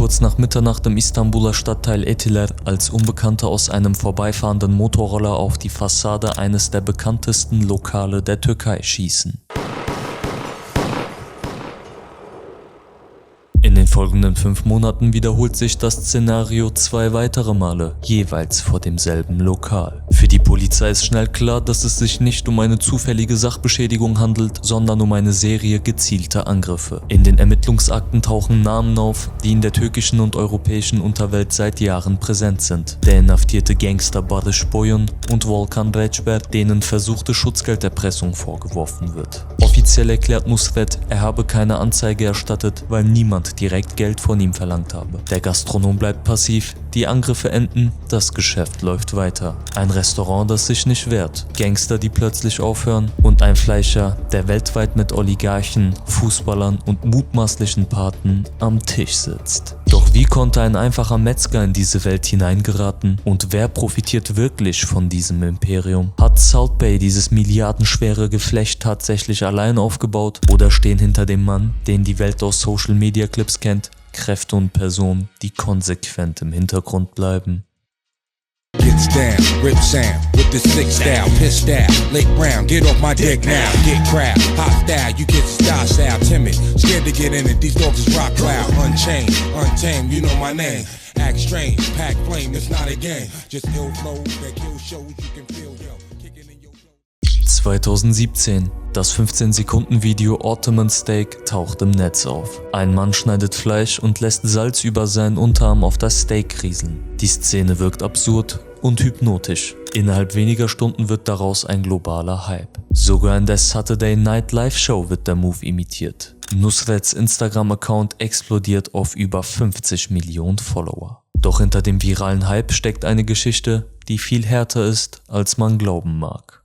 kurz nach Mitternacht im Istanbuler Stadtteil Etiler, als Unbekannte aus einem vorbeifahrenden Motorroller auf die Fassade eines der bekanntesten Lokale der Türkei schießen. In den folgenden 5 Monaten wiederholt sich das Szenario 2 weitere Male, jeweils vor demselben Lokal. Für die Polizei ist schnell klar, dass es sich nicht um eine zufällige Sachbeschädigung handelt, sondern um eine Serie gezielter Angriffe. In den Ermittlungsakten tauchen Namen auf, die in der türkischen und europäischen Unterwelt seit Jahren präsent sind. Der inhaftierte Gangster Barış Boyun und Volkan Reçber, denen versuchte Schutzgelderpressung vorgeworfen wird. Offiziell erklärt Nusret, er habe keine Anzeige erstattet, weil niemand direkt Geld von ihm verlangt habe. Der Gastronom bleibt passiv, die Angriffe enden, das Geschäft läuft weiter. Ein Restaurant, das sich nicht wehrt, Gangster, die plötzlich aufhören und ein Fleischer, der weltweit mit Oligarchen, Fußballern und mutmaßlichen Paten am Tisch sitzt. Doch wie konnte ein einfacher Metzger in diese Welt hineingeraten und wer profitiert wirklich von diesem Imperium? Hat Salt Bae dieses milliardenschwere Geflecht tatsächlich allein aufgebaut oder stehen hinter dem Mann, den die Welt aus Social Media Clips kennt, Kräfte und Personen, die konsequent im Hintergrund bleiben? Gets down, rip sound, with the sick style, pissed out, late round, get off my dick now, get crowd, hot style, you get style, timid, scared to get in it, these dogs is rock loud, unchained, untamed, you know my name, act strange, pack flame, it's not a game, just ill flow that kill shows, you can feel, yo, kicking in your flow. 2017. Das 15-Sekunden-Video Ottoman Steak taucht im Netz auf. Ein Mann schneidet Fleisch und lässt Salz über seinen Unterarm auf das Steak rieseln. Die Szene wirkt absurd und hypnotisch. Innerhalb weniger Stunden wird daraus ein globaler Hype. Sogar in der Saturday Night Live Show wird der Move imitiert. Nusrets Instagram-Account explodiert auf über 50 Millionen Follower. Doch hinter dem viralen Hype steckt eine Geschichte, die viel härter ist, als man glauben mag.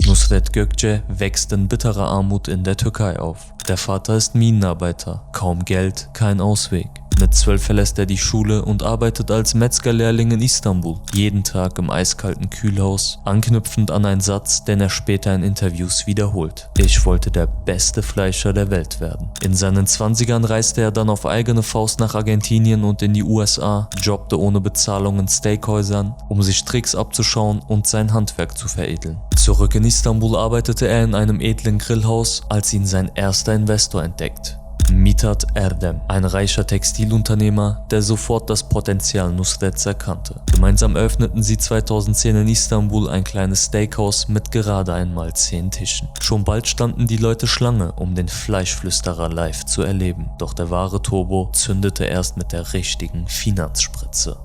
Nusret Gökçe wächst in bitterer Armut in der Türkei auf. Der Vater ist Minenarbeiter, kaum Geld, kein Ausweg. Mit 12 verlässt er die Schule und arbeitet als Metzgerlehrling in Istanbul, jeden Tag im eiskalten Kühlhaus, anknüpfend an einen Satz, den er später in Interviews wiederholt. Ich wollte der beste Fleischer der Welt werden. In seinen 20ern reiste er dann auf eigene Faust nach Argentinien und in die USA, jobbte ohne Bezahlung in Steakhäusern, um sich Tricks abzuschauen und sein Handwerk zu veredeln. Zurück in Istanbul arbeitete er in einem edlen Grillhaus, als ihn sein erster Investor entdeckt. Mithat Erdem, ein reicher Textilunternehmer, der sofort das Potenzial Nusrets erkannte. Gemeinsam eröffneten sie 2010 in Istanbul ein kleines Steakhouse mit gerade einmal 10 Tischen. Schon bald standen die Leute Schlange, um den Fleischflüsterer live zu erleben. Doch der wahre Turbo zündete erst mit der richtigen Finanzspritze.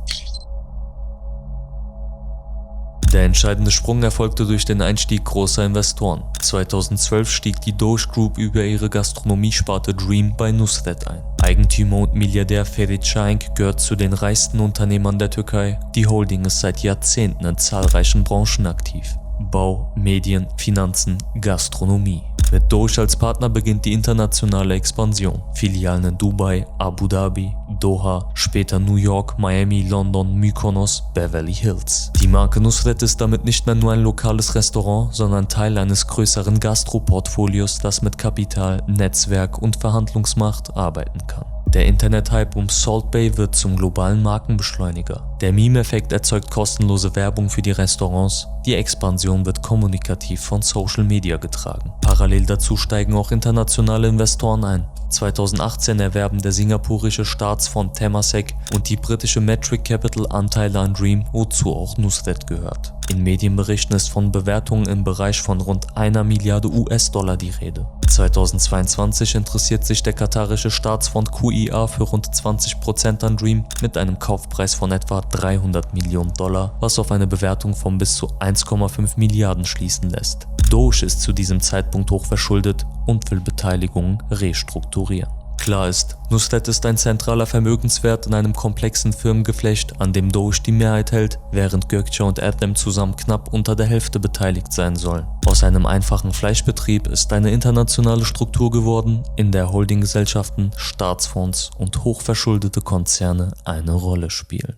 Der entscheidende Sprung erfolgte durch den Einstieg großer Investoren. 2012 stieg die Doğuş Group über ihre Gastronomiesparte Dream bei Nusret ein. Eigentümer und Milliardär Ferit Şahenk gehört zu den reichsten Unternehmern der Türkei. Die Holding ist seit Jahrzehnten in zahlreichen Branchen aktiv. Bau, Medien, Finanzen, Gastronomie. Mit Doğuş als Partner beginnt die internationale Expansion. Filialen in Dubai, Abu Dhabi, Doha, später New York, Miami, London, Mykonos, Beverly Hills. Die Marke Nusret ist damit nicht mehr nur ein lokales Restaurant, sondern Teil eines größeren Gastro-Portfolios, das mit Kapital, Netzwerk und Verhandlungsmacht arbeiten kann. Der Internet-Hype um Salt Bae wird zum globalen Markenbeschleuniger. Der Meme-Effekt erzeugt kostenlose Werbung für die Restaurants. Die Expansion wird kommunikativ von Social Media getragen. Parallel dazu steigen auch internationale Investoren ein. 2018 erwerben der singapurische Staatsfonds Temasek und die britische Metric Capital Anteile an Dream, wozu auch Nusret gehört. In Medienberichten ist von Bewertungen im Bereich von rund 1 Milliarde US-Dollar die Rede. 2022 interessiert sich der katarische Staatsfonds QIA für rund 20% an Dream mit einem Kaufpreis von etwa 300 Millionen Dollar, was auf eine Bewertung von bis zu 1,5 Milliarden schließen lässt. Doğuş ist zu diesem Zeitpunkt hochverschuldet und will Beteiligungen restrukturieren. Klar ist, Nusret ist ein zentraler Vermögenswert in einem komplexen Firmengeflecht, an dem Doğuş die Mehrheit hält, während Gökçe und Erdem zusammen knapp unter der Hälfte beteiligt sein sollen. Aus einem einfachen Fleischbetrieb ist eine internationale Struktur geworden, in der Holdinggesellschaften, Staatsfonds und hochverschuldete Konzerne eine Rolle spielen.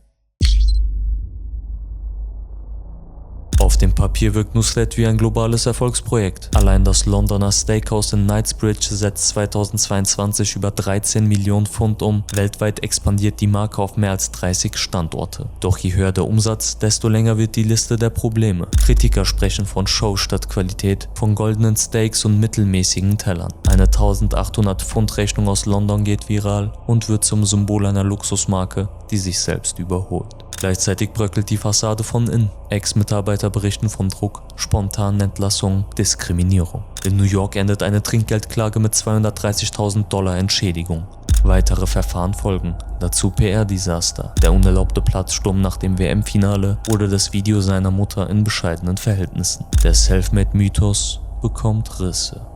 Auf Auf dem Papier wirkt Nusret wie ein globales Erfolgsprojekt. Allein das Londoner Steakhouse in Knightsbridge setzt 2022 über 13 Millionen Pfund um. Weltweit expandiert die Marke auf mehr als 30 Standorte. Doch je höher der Umsatz, desto länger wird die Liste der Probleme. Kritiker sprechen von Show statt Qualität, von goldenen Steaks und mittelmäßigen Tellern. Eine 1800 Pfund Rechnung aus London geht viral und wird zum Symbol einer Luxusmarke, die sich selbst überholt. Gleichzeitig bröckelt die Fassade von innen. Ex-Mitarbeiter berichten von Druck, spontanen Entlassungen, Diskriminierung. In New York endet eine Trinkgeldklage mit $230.000 Entschädigung. Weitere Verfahren folgen, dazu PR-Desaster, der unerlaubte Platzsturm nach dem WM-Finale oder das Video seiner Mutter in bescheidenen Verhältnissen. Der Selfmade-Mythos bekommt Risse.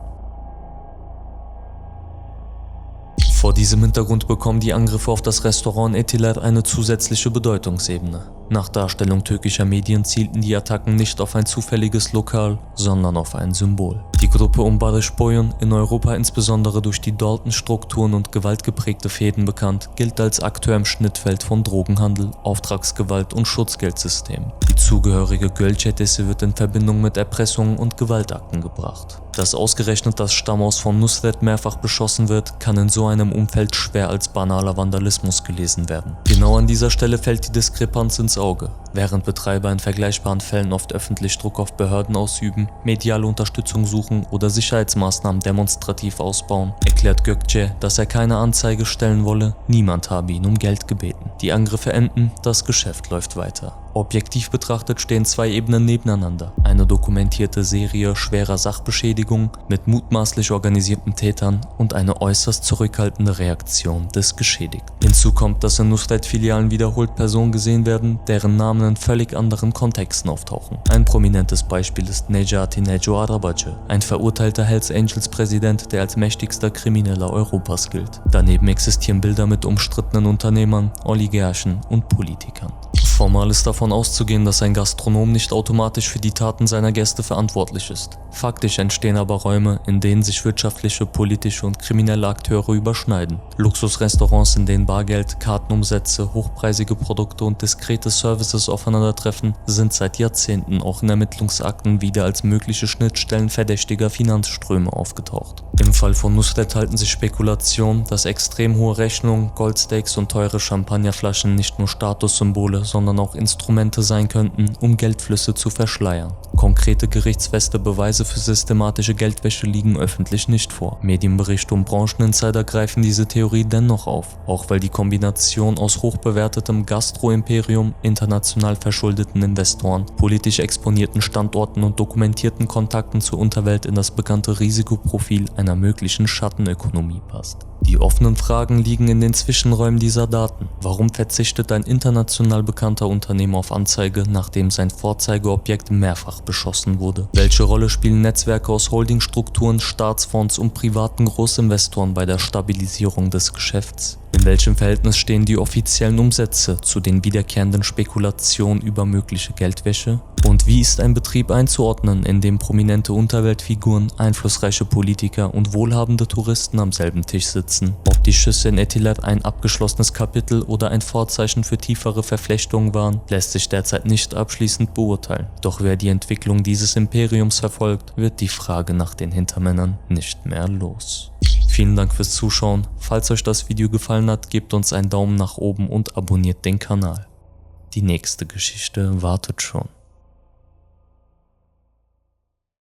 Vor diesem Hintergrund bekommen die Angriffe auf das Restaurant Etiler eine zusätzliche Bedeutungsebene. Nach Darstellung türkischer Medien zielten die Attacken nicht auf ein zufälliges Lokal, sondern auf ein Symbol. Die Gruppe um Barış Boyun, in Europa insbesondere durch die Dalton-Strukturen und gewaltgeprägte Fäden bekannt, gilt als Akteur im Schnittfeld von Drogenhandel, Auftragsgewalt und Schutzgeldsystem. Die zugehörige Gölcetesi wird in Verbindung mit Erpressungen und Gewaltakten gebracht. Dass ausgerechnet das Stammhaus von Nusret mehrfach beschossen wird, kann in so einem Umfeld schwer als banaler Vandalismus gelesen werden. Genau an dieser Stelle fällt die Diskrepanz ins Auge. Während Betreiber in vergleichbaren Fällen oft öffentlich Druck auf Behörden ausüben, mediale Unterstützung suchen oder Sicherheitsmaßnahmen demonstrativ ausbauen, erklärt Gökçe, dass er keine Anzeige stellen wolle, niemand habe ihn um Geld gebeten. Die Angriffe enden, das Geschäft läuft weiter. Objektiv betrachtet stehen zwei Ebenen nebeneinander. Eine dokumentierte Serie schwerer Sachbeschädigungen mit mutmaßlich organisierten Tätern und eine äußerst zurückhaltende Reaktion des Geschädigten. Hinzu kommt, dass in Nusret-Filialen wiederholt Personen gesehen werden, deren Namen in völlig anderen Kontexten auftauchen. Ein prominentes Beispiel ist Necati Neco Arabacı, ein verurteilter Hells Angels Präsident, der als mächtigster Krimineller Europas gilt. Daneben existieren Bilder mit umstrittenen Unternehmern, Oligarchen und Politikern. Formal ist davon auszugehen, dass ein Gastronom nicht automatisch für die Taten seiner Gäste verantwortlich ist. Faktisch entstehen aber Räume, in denen sich wirtschaftliche, politische und kriminelle Akteure überschneiden. Luxusrestaurants, in denen Bargeld, Kartenumsätze, hochpreisige Produkte und diskrete Services aufeinandertreffen, sind seit Jahrzehnten auch in Ermittlungsakten wieder als mögliche Schnittstellen verdächtiger Finanzströme aufgetaucht. Im Fall von Nusret halten sich Spekulationen, dass extrem hohe Rechnungen, Goldsteaks und teure Champagnerflaschen nicht nur Statussymbole, sondern auch Instrumente sein könnten, um Geldflüsse zu verschleiern. Konkrete gerichtsfeste Beweise für systematische Geldwäsche liegen öffentlich nicht vor. Medienberichte und Brancheninsider greifen diese Theorie dennoch auf, auch weil die Kombination aus hochbewertetem Gastro-Imperium, international verschuldeten Investoren, politisch exponierten Standorten und dokumentierten Kontakten zur Unterwelt in das bekannte Risikoprofil einer möglichen Schattenökonomie passt. Die offenen Fragen liegen in den Zwischenräumen dieser Daten. Warum verzichtet ein international bekannter Unternehmer auf Anzeige, nachdem sein Vorzeigeobjekt mehrfach beschossen wurde? Welche Rolle spielen Netzwerke aus Holdingstrukturen, Staatsfonds und privaten Großinvestoren bei der Stabilisierung des Geschäfts? In welchem Verhältnis stehen die offiziellen Umsätze zu den wiederkehrenden Spekulationen über mögliche Geldwäsche? Und wie ist ein Betrieb einzuordnen, in dem prominente Unterweltfiguren, einflussreiche Politiker und wohlhabende Touristen am selben Tisch sitzen? Ob die Schüsse in Etiler ein abgeschlossenes Kapitel oder ein Vorzeichen für tiefere Verflechtungen waren, lässt sich derzeit nicht abschließend beurteilen. Doch wer die Entwicklung dieses Imperiums verfolgt, wird die Frage nach den Hintermännern nicht mehr los. Vielen Dank fürs Zuschauen. Falls euch das Video gefallen hat, gebt uns einen Daumen nach oben und abonniert den Kanal. Die nächste Geschichte wartet schon.